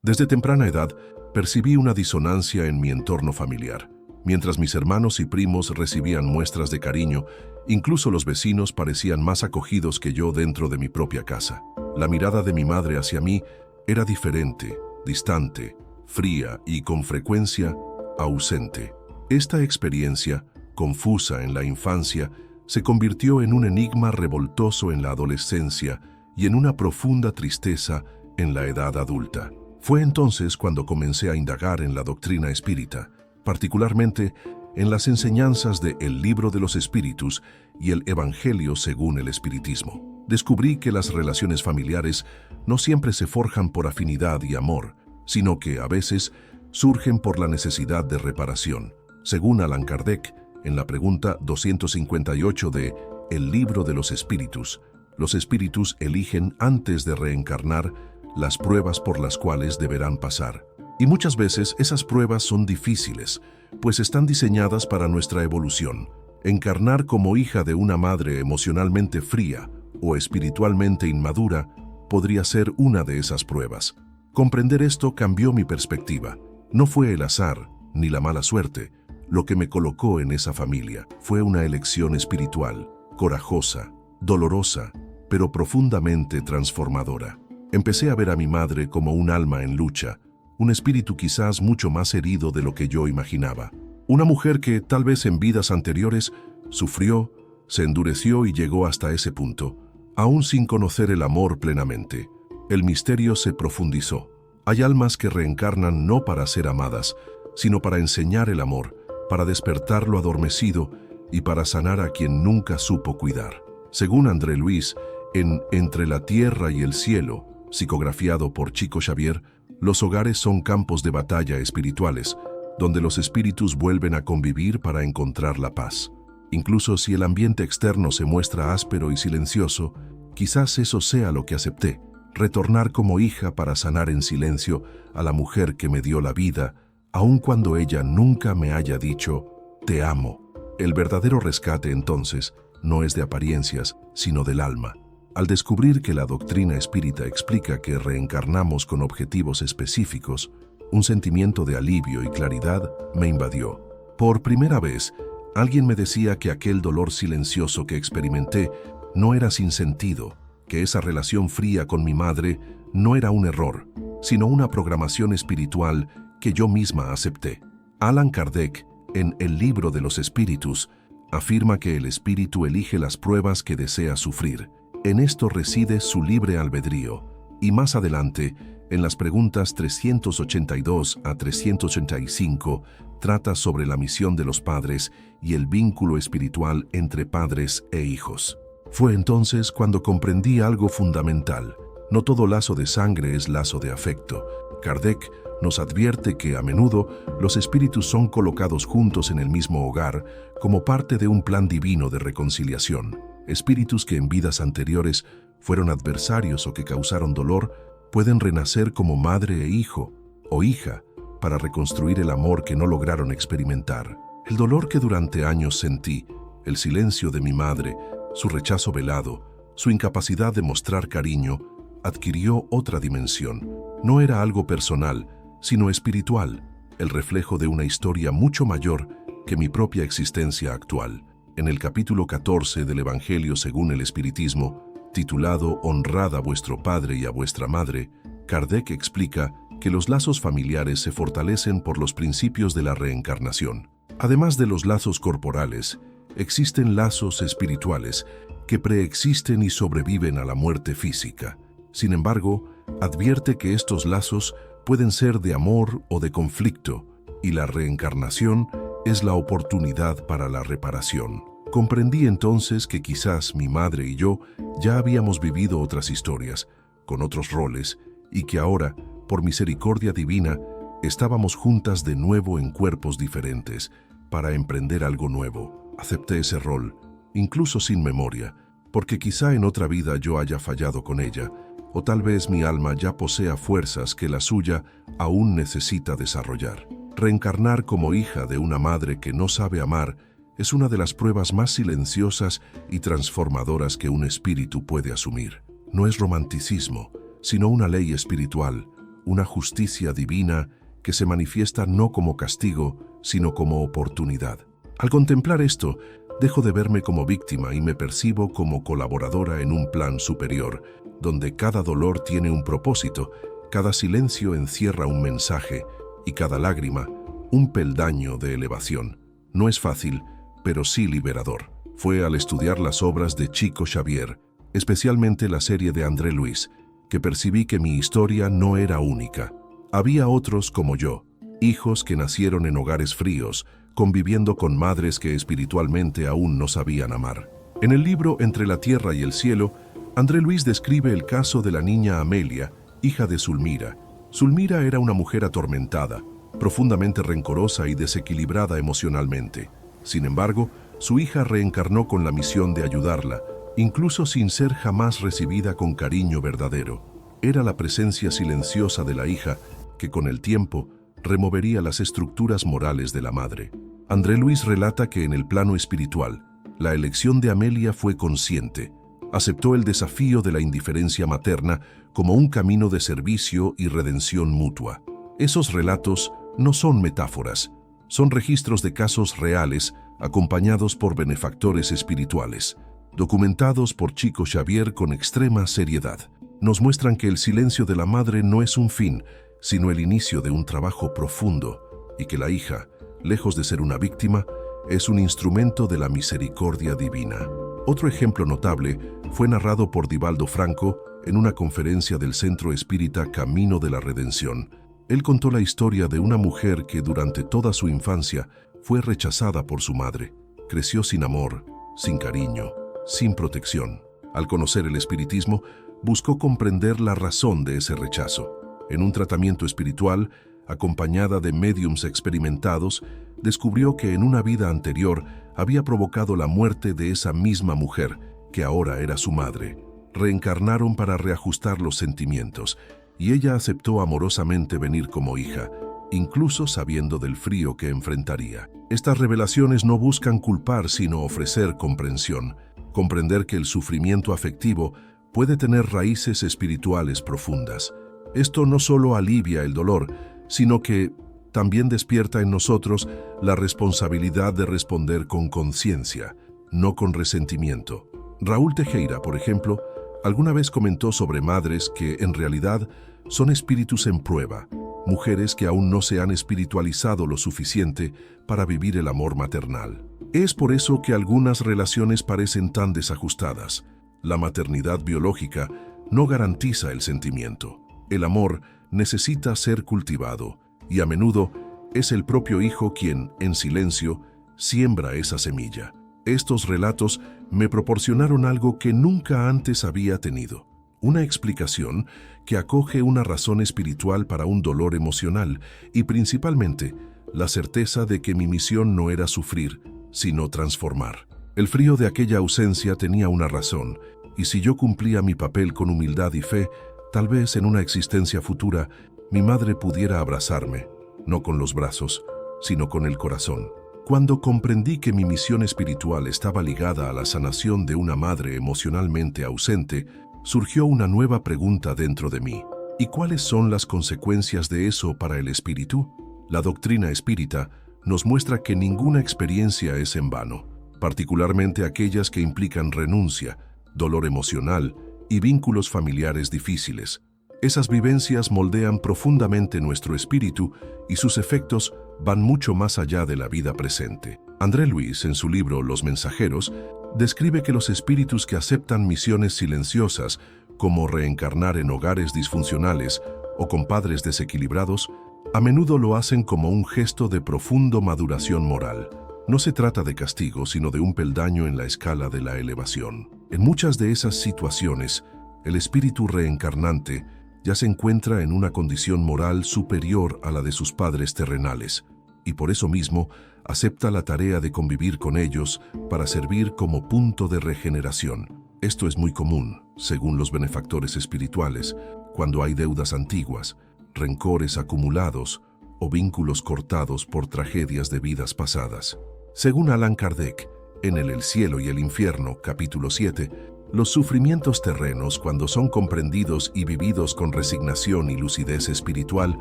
Desde temprana edad, percibí una disonancia en mi entorno familiar. Mientras mis hermanos y primos recibían muestras de cariño, incluso los vecinos parecían más acogidos que yo dentro de mi propia casa. La mirada de mi madre hacia mí era diferente, distante, fría y con frecuencia ausente. Esta experiencia, confusa en la infancia, se convirtió en un enigma revoltoso en la adolescencia y en una profunda tristeza en la edad adulta. Fue entonces cuando comencé a indagar en la doctrina espírita, particularmente en las enseñanzas de El Libro de los Espíritus y el Evangelio según el Espiritismo. Descubrí que las relaciones familiares no siempre se forjan por afinidad y amor, sino que a veces surgen por la necesidad de reparación. Según Allan Kardec, en la pregunta 258 de El Libro de los Espíritus, los espíritus eligen antes de reencarnar las pruebas por las cuales deberán pasar. Y muchas veces esas pruebas son difíciles, pues están diseñadas para nuestra evolución. Encarnar como hija de una madre emocionalmente fría o espiritualmente inmadura podría ser una de esas pruebas. Comprender esto cambió mi perspectiva. No fue el azar ni la mala suerte lo que me colocó en esa familia. Fue una elección espiritual, corajosa, dolorosa, pero profundamente transformadora. Empecé a ver a mi madre como un alma en lucha, un espíritu quizás mucho más herido de lo que yo imaginaba. Una mujer que, tal vez en vidas anteriores, sufrió, se endureció y llegó hasta ese punto, aún sin conocer el amor plenamente. El misterio se profundizó. Hay almas que reencarnan no para ser amadas, sino para enseñar el amor, para despertar lo adormecido y para sanar a quien nunca supo cuidar. Según André Luis, en Entre la Tierra y el Cielo, psicografiado por Chico Xavier, los hogares son campos de batalla espirituales, donde los espíritus vuelven a convivir para encontrar la paz. Incluso si el ambiente externo se muestra áspero y silencioso, quizás eso sea lo que acepté, retornar como hija para sanar en silencio a la mujer que me dio la vida, aun cuando ella nunca me haya dicho, te amo. El verdadero rescate, entonces, no es de apariencias, sino del alma. Al descubrir que la doctrina espírita explica que reencarnamos con objetivos específicos, un sentimiento de alivio y claridad me invadió. Por primera vez, alguien me decía que aquel dolor silencioso que experimenté no era sin sentido, que esa relación fría con mi madre no era un error, sino una programación espiritual que yo misma acepté. Allan Kardec, en El Libro de los Espíritus, afirma que el espíritu elige las pruebas que desea sufrir. En esto reside su libre albedrío, y más adelante, en las preguntas 382 a 385, trata sobre la misión de los padres y el vínculo espiritual entre padres e hijos. Fue entonces cuando comprendí algo fundamental. No todo lazo de sangre es lazo de afecto. Kardec nos advierte que a menudo los espíritus son colocados juntos en el mismo hogar como parte de un plan divino de reconciliación. Espíritus que en vidas anteriores fueron adversarios o que causaron dolor pueden renacer como madre e hijo o hija para reconstruir el amor que no lograron experimentar. El dolor que durante años sentí, el silencio de mi madre, su rechazo velado, su incapacidad de mostrar cariño, adquirió otra dimensión. No era algo personal, sino espiritual, el reflejo de una historia mucho mayor que mi propia existencia actual. En el capítulo 14 del Evangelio según el Espiritismo, titulado Honrad a vuestro padre y a vuestra madre, Kardec explica que los lazos familiares se fortalecen por los principios de la reencarnación. Además de los lazos corporales, existen lazos espirituales que preexisten y sobreviven a la muerte física. Sin embargo, advierte que estos lazos pueden ser de amor o de conflicto, y la reencarnación es la oportunidad para la reparación. Comprendí entonces que quizás mi madre y yo ya habíamos vivido otras historias, con otros roles, y que ahora, por misericordia divina, estábamos juntas de nuevo en cuerpos diferentes, para emprender algo nuevo. Acepté ese rol, incluso sin memoria, porque quizá en otra vida yo haya fallado con ella, o tal vez mi alma ya posea fuerzas que la suya aún necesita desarrollar. Reencarnar como hija de una madre que no sabe amar es una de las pruebas más silenciosas y transformadoras que un espíritu puede asumir. No es romanticismo, sino una ley espiritual, una justicia divina que se manifiesta no como castigo, sino como oportunidad. Al contemplar esto, dejo de verme como víctima y me percibo como colaboradora en un plan superior, donde cada dolor tiene un propósito, cada silencio encierra un mensaje y cada lágrima un peldaño de elevación. No es fácil, pero sí liberador. Fue al estudiar las obras de Chico Xavier, especialmente la serie de André Luis, que percibí que mi historia no era única. Había otros como yo, hijos que nacieron en hogares fríos, conviviendo con madres que espiritualmente aún no sabían amar. En el libro Entre la Tierra y el Cielo, André Luis describe el caso de la niña Amelia, hija de Zulmira. Zulmira era una mujer atormentada, profundamente rencorosa y desequilibrada emocionalmente. Sin embargo, su hija reencarnó con la misión de ayudarla, incluso sin ser jamás recibida con cariño verdadero. Era la presencia silenciosa de la hija que con el tiempo removería las estructuras morales de la madre. André Luis relata que en el plano espiritual, la elección de Amelia fue consciente. Aceptó el desafío de la indiferencia materna como un camino de servicio y redención mutua. Esos relatos no son metáforas, son registros de casos reales acompañados por benefactores espirituales, documentados por Chico Xavier con extrema seriedad. Nos muestran que el silencio de la madre no es un fin, sino el inicio de un trabajo profundo, y que la hija, lejos de ser una víctima, es un instrumento de la misericordia divina. Otro ejemplo notable fue narrado por Divaldo Franco en una conferencia del Centro Espírita Camino de la Redención. Él contó la historia de una mujer que durante toda su infancia fue rechazada por su madre. Creció sin amor, sin cariño, sin protección. Al conocer el espiritismo, buscó comprender la razón de ese rechazo. En un tratamiento espiritual, acompañada de médiums experimentados, descubrió que en una vida anterior había provocado la muerte de esa misma mujer, que ahora era su madre. Reencarnaron para reajustar los sentimientos, y ella aceptó amorosamente venir como hija, incluso sabiendo del frío que enfrentaría. Estas revelaciones no buscan culpar, sino ofrecer comprensión, comprender que el sufrimiento afectivo puede tener raíces espirituales profundas. Esto no solo alivia el dolor, sino que también despierta en nosotros la responsabilidad de responder con conciencia, no con resentimiento. Raúl Tejera, por ejemplo, alguna vez comentó sobre madres que en realidad son espíritus en prueba, mujeres que aún no se han espiritualizado lo suficiente para vivir el amor maternal. Es por eso que algunas relaciones parecen tan desajustadas. La maternidad biológica no garantiza el sentimiento. El amor necesita ser cultivado, y a menudo es el propio hijo quien, en silencio, siembra esa semilla. Estos relatos me proporcionaron algo que nunca antes había tenido, una explicación que acoge una razón espiritual para un dolor emocional y principalmente la certeza de que mi misión no era sufrir, sino transformar. El frío de aquella ausencia tenía una razón, y si yo cumplía mi papel con humildad y fe, tal vez en una existencia futura mi madre pudiera abrazarme, no con los brazos, sino con el corazón. Cuando comprendí que mi misión espiritual estaba ligada a la sanación de una madre emocionalmente ausente, surgió una nueva pregunta dentro de mí. ¿Y cuáles son las consecuencias de eso para el espíritu? La doctrina espírita nos muestra que ninguna experiencia es en vano, particularmente aquellas que implican renuncia, dolor emocional y vínculos familiares difíciles. Esas vivencias moldean profundamente nuestro espíritu y sus efectos van mucho más allá de la vida presente. André Luis, en su libro Los Mensajeros, describe que los espíritus que aceptan misiones silenciosas, como reencarnar en hogares disfuncionales o con padres desequilibrados, a menudo lo hacen como un gesto de profundo maduración moral. No se trata de castigo, sino de un peldaño en la escala de la elevación. En muchas de esas situaciones, el espíritu reencarnante ya se encuentra en una condición moral superior a la de sus padres terrenales, y por eso mismo acepta la tarea de convivir con ellos para servir como punto de regeneración. Esto es muy común, según los benefactores espirituales, cuando hay deudas antiguas, rencores acumulados o vínculos cortados por tragedias de vidas pasadas. Según Allan Kardec, en El cielo y el infierno, capítulo 7, Los sufrimientos terrenos, cuando son comprendidos y vividos con resignación y lucidez espiritual,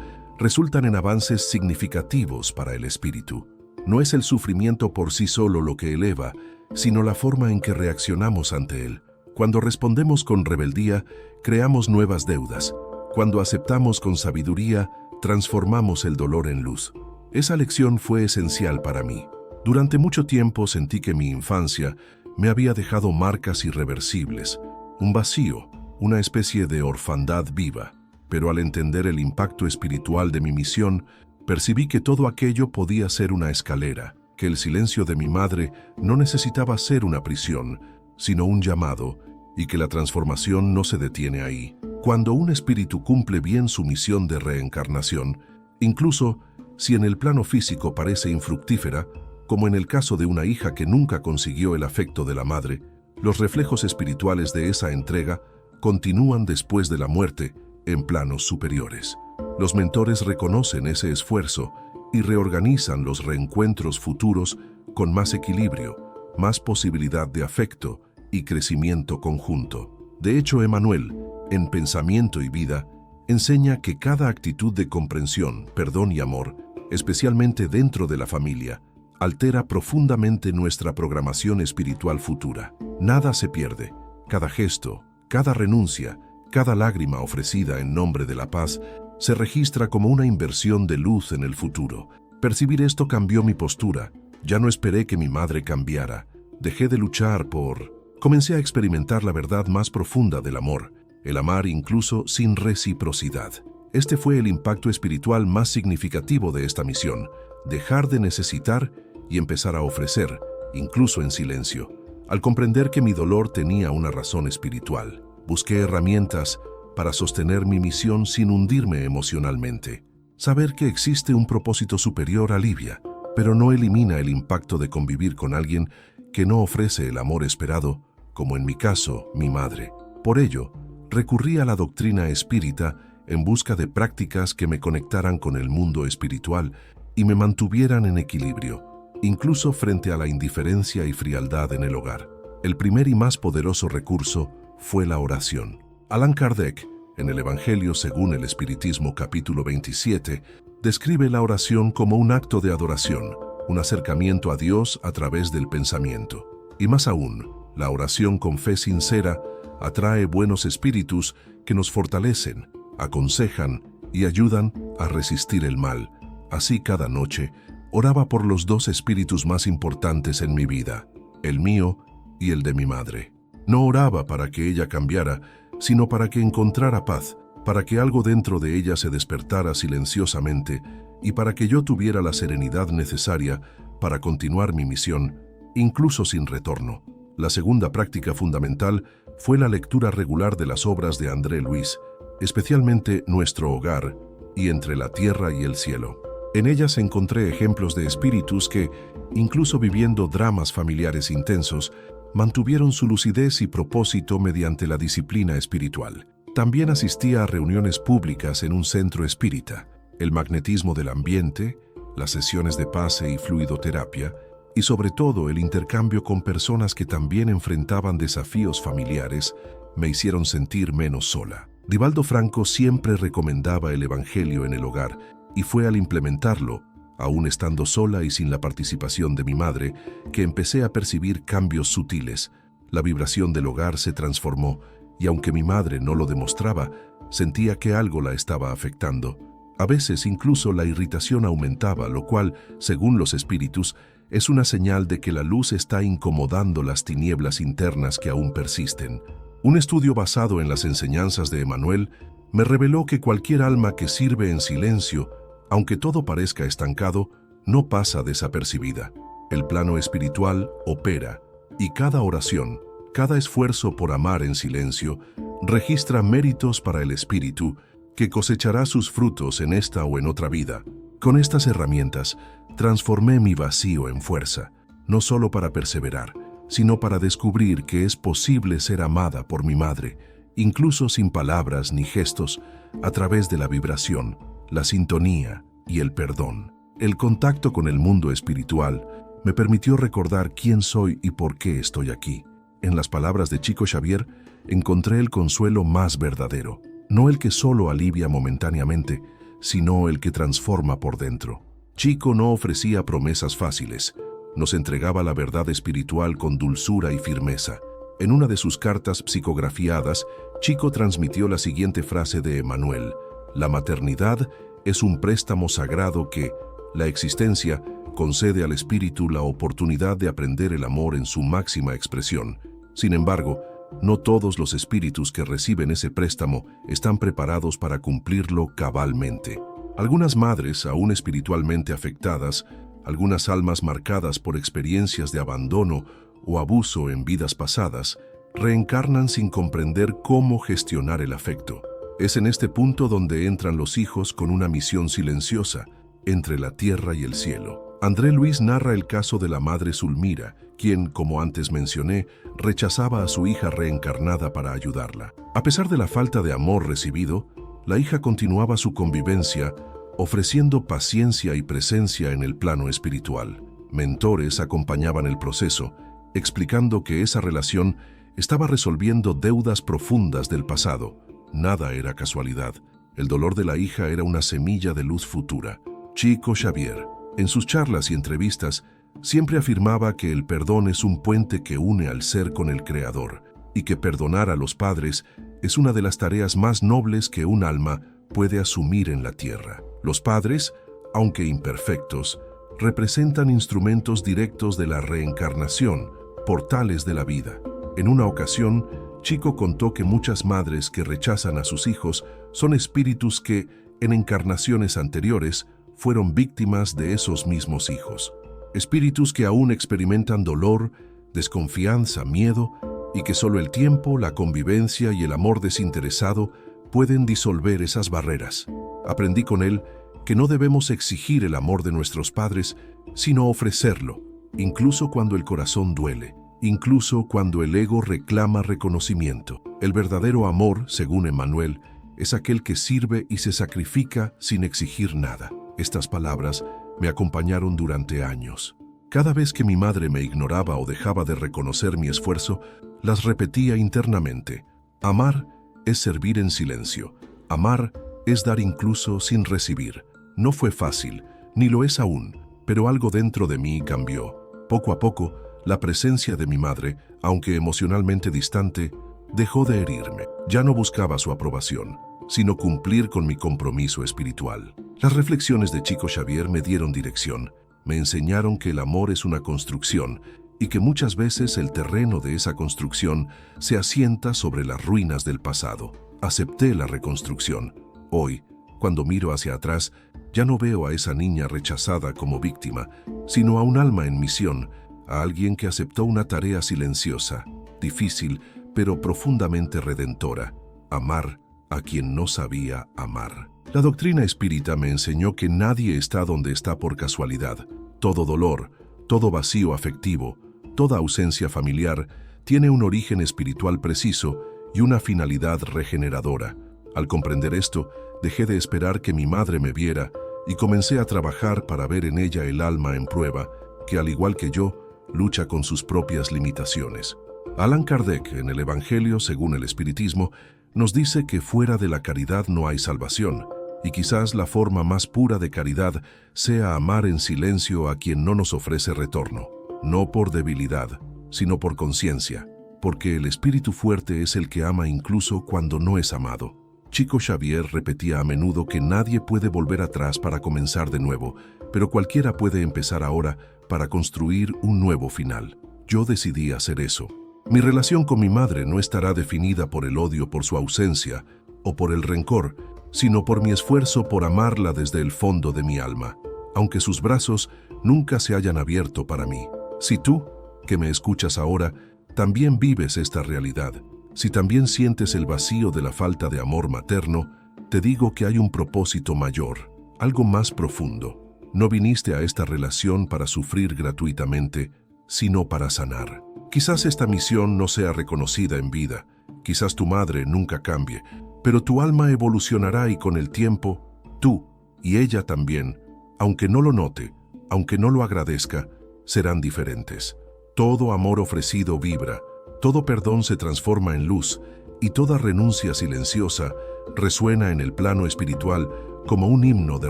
resultan en avances significativos para el espíritu. No es el sufrimiento por sí solo lo que eleva, sino la forma en que reaccionamos ante él. Cuando respondemos con rebeldía, creamos nuevas deudas. Cuando aceptamos con sabiduría, transformamos el dolor en luz. Esa lección fue esencial para mí. Durante mucho tiempo sentí que mi infancia me había dejado marcas irreversibles, un vacío, una especie de orfandad viva. Pero al entender el impacto espiritual de mi misión, percibí que todo aquello podía ser una escalera, que el silencio de mi madre no necesitaba ser una prisión, sino un llamado, y que la transformación no se detiene ahí. Cuando un espíritu cumple bien su misión de reencarnación, incluso si en el plano físico parece infructífera, como en el caso de una hija que nunca consiguió el afecto de la madre, los reflejos espirituales de esa entrega continúan después de la muerte en planos superiores. Los mentores reconocen ese esfuerzo y reorganizan los reencuentros futuros con más equilibrio, más posibilidad de afecto y crecimiento conjunto. De hecho, Emmanuel, en Pensamiento y Vida, enseña que cada actitud de comprensión, perdón y amor, especialmente dentro de la familia, altera profundamente nuestra programación espiritual futura. Nada se pierde. Cada gesto, cada renuncia, cada lágrima ofrecida en nombre de la paz se registra como una inversión de luz en el futuro. Percibir esto cambió mi postura. Ya no esperé que mi madre cambiara. Dejé de luchar por... Comencé a experimentar la verdad más profunda del amor, el amar incluso sin reciprocidad. Este fue el impacto espiritual más significativo de esta misión: dejar de necesitar y empezar a ofrecer, incluso en silencio. Al comprender que mi dolor tenía una razón espiritual, busqué herramientas para sostener mi misión sin hundirme emocionalmente. Saber que existe un propósito superior alivia, pero no elimina el impacto de convivir con alguien que no ofrece el amor esperado, como en mi caso, mi madre. Por ello, recurrí a la doctrina espírita en busca de prácticas que me conectaran con el mundo espiritual y me mantuvieran en equilibrio, incluso frente a la indiferencia y frialdad en el hogar. El primer y más poderoso recurso fue la oración. Allan Kardec, en el Evangelio según el Espiritismo capítulo 27, describe la oración como un acto de adoración, un acercamiento a Dios a través del pensamiento. Y más aún, la oración con fe sincera atrae buenos espíritus que nos fortalecen, aconsejan y ayudan a resistir el mal. Así cada noche, oraba por los dos espíritus más importantes en mi vida, el mío y el de mi madre. No oraba para que ella cambiara, sino para que encontrara paz, para que algo dentro de ella se despertara silenciosamente y para que yo tuviera la serenidad necesaria para continuar mi misión, incluso sin retorno. La segunda práctica fundamental fue la lectura regular de las obras de André Luis, especialmente Nuestro Hogar y Entre la Tierra y el Cielo. En ellas encontré ejemplos de espíritus que, incluso viviendo dramas familiares intensos, mantuvieron su lucidez y propósito mediante la disciplina espiritual. También asistía a reuniones públicas en un centro espírita, el magnetismo del ambiente, las sesiones de pase y fluidoterapia, y sobre todo el intercambio con personas que también enfrentaban desafíos familiares, me hicieron sentir menos sola. Divaldo Franco siempre recomendaba el Evangelio en el hogar, y fue al implementarlo, aún estando sola y sin la participación de mi madre, que empecé a percibir cambios sutiles. La vibración del hogar se transformó, y aunque mi madre no lo demostraba, sentía que algo la estaba afectando. A veces incluso la irritación aumentaba, lo cual, según los espíritus, es una señal de que la luz está incomodando las tinieblas internas que aún persisten. Un estudio basado en las enseñanzas de Emmanuel me reveló que cualquier alma que sirve en silencio, aunque todo parezca estancado, no pasa desapercibida. El plano espiritual opera, y cada oración, cada esfuerzo por amar en silencio, registra méritos para el espíritu, que cosechará sus frutos en esta o en otra vida. Con estas herramientas, transformé mi vacío en fuerza, no solo para perseverar, sino para descubrir que es posible ser amada por mi madre, incluso sin palabras ni gestos, a través de la vibración, la sintonía y el perdón. El contacto con el mundo espiritual me permitió recordar quién soy y por qué estoy aquí. en las palabras de Chico Xavier, encontré el consuelo más verdadero, no el que solo alivia momentáneamente, sino el que transforma por dentro. Chico no ofrecía promesas fáciles, nos entregaba la verdad espiritual con dulzura y firmeza. En una de sus cartas psicografiadas, Chico transmitió la siguiente frase de Emmanuel: la maternidad es un préstamo sagrado que, la existencia, concede al espíritu la oportunidad de aprender el amor en su máxima expresión. Sin embargo, no todos los espíritus que reciben ese préstamo están preparados para cumplirlo cabalmente. Algunas madres, aún espiritualmente afectadas, algunas almas marcadas por experiencias de abandono o abuso en vidas pasadas, reencarnan sin comprender cómo gestionar el afecto. Es en este punto donde entran los hijos con una misión silenciosa, entre la tierra y el cielo. André Luis narra el caso de la madre Zulmira, quien, como antes mencioné, rechazaba a su hija reencarnada para ayudarla. A pesar de la falta de amor recibido, la hija continuaba su convivencia, ofreciendo paciencia y presencia en el plano espiritual. Mentores acompañaban el proceso, explicando que esa relación estaba resolviendo deudas profundas del pasado. Nada era casualidad. El dolor de la hija era una semilla de luz futura. Chico Xavier, en sus charlas y entrevistas, siempre afirmaba que el perdón es un puente que une al ser con el Creador, y que perdonar a los padres es una de las tareas más nobles que un alma puede asumir en la tierra. Los padres, aunque imperfectos, representan instrumentos directos de la reencarnación, portales de la vida. En una ocasión, Chico contó que muchas madres que rechazan a sus hijos son espíritus que, en encarnaciones anteriores, fueron víctimas de esos mismos hijos. Espíritus que aún experimentan dolor, desconfianza, miedo, y que solo el tiempo, la convivencia y el amor desinteresado pueden disolver esas barreras. Aprendí con él que no debemos exigir el amor de nuestros padres, sino ofrecerlo, incluso cuando el corazón duele, incluso cuando el ego reclama reconocimiento. El verdadero amor, según Emmanuel, es aquel que sirve y se sacrifica sin exigir nada. Estas palabras me acompañaron durante años. Cada vez que mi madre me ignoraba o dejaba de reconocer mi esfuerzo, las repetía internamente. Amar es servir en silencio. Amar es dar incluso sin recibir. No fue fácil, ni lo es aún, pero algo dentro de mí cambió. Poco a poco, la presencia de mi madre, aunque emocionalmente distante, dejó de herirme. Ya no buscaba su aprobación, sino cumplir con mi compromiso espiritual. Las reflexiones de Chico Xavier me dieron dirección, me enseñaron que el amor es una construcción y que muchas veces el terreno de esa construcción se asienta sobre las ruinas del pasado. Acepté la reconstrucción. Hoy, cuando miro hacia atrás, ya no veo a esa niña rechazada como víctima, sino a un alma en misión, a alguien que aceptó una tarea silenciosa, difícil, pero profundamente redentora: amar a quien no sabía amar. La doctrina espírita me enseñó que nadie está donde está por casualidad. Todo dolor, todo vacío afectivo, toda ausencia familiar tiene un origen espiritual preciso y una finalidad regeneradora. Al comprender esto, dejé de esperar que mi madre me viera y comencé a trabajar para ver en ella el alma en prueba, que al igual que yo, lucha con sus propias limitaciones. Allan Kardec, en el Evangelio según el Espiritismo, nos dice que fuera de la caridad no hay salvación, y quizás la forma más pura de caridad sea amar en silencio a quien no nos ofrece retorno, no por debilidad, sino por conciencia, porque el espíritu fuerte es el que ama incluso cuando no es amado. Chico Xavier repetía a menudo que nadie puede volver atrás para comenzar de nuevo, pero cualquiera puede empezar ahora para construir un nuevo final. Yo decidí hacer eso. Mi relación con mi madre no estará definida por el odio por su ausencia o por el rencor, sino por mi esfuerzo por amarla desde el fondo de mi alma, aunque sus brazos nunca se hayan abierto para mí. Si tú, que me escuchas ahora, también vives esta realidad, si también sientes el vacío de la falta de amor materno, te digo que hay un propósito mayor, algo más profundo. No viniste a esta relación para sufrir gratuitamente, sino para sanar. Quizás esta misión no sea reconocida en vida, quizás tu madre nunca cambie, pero tu alma evolucionará y con el tiempo, tú y ella también, aunque no lo note, aunque no lo agradezca, serán diferentes. Todo amor ofrecido vibra, Todo perdón se transforma en luz y toda renuncia silenciosa resuena en el plano espiritual como un himno de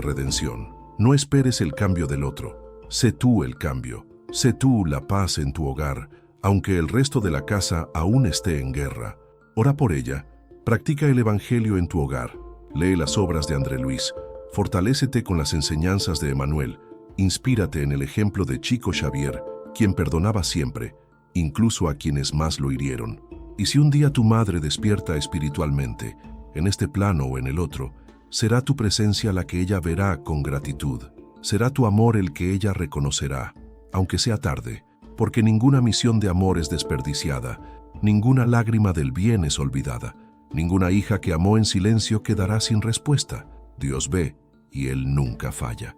redención. No esperes el cambio del otro. Sé tú el cambio. Sé tú la paz en tu hogar, aunque el resto de la casa aún esté en guerra. Ora por ella. Practica el Evangelio en tu hogar. Lee las obras de André Luis. Fortalécete con las enseñanzas de Emmanuel. Inspírate en el ejemplo de Chico Xavier, quien perdonaba siempre, incluso a quienes más lo hirieron. Y si un día tu madre despierta espiritualmente, en este plano o en el otro, será tu presencia la que ella verá con gratitud. Será tu amor el que ella reconocerá, aunque sea tarde, porque ninguna misión de amor es desperdiciada, ninguna lágrima del bien es olvidada, ninguna hija que amó en silencio quedará sin respuesta. Dios ve y Él nunca falla.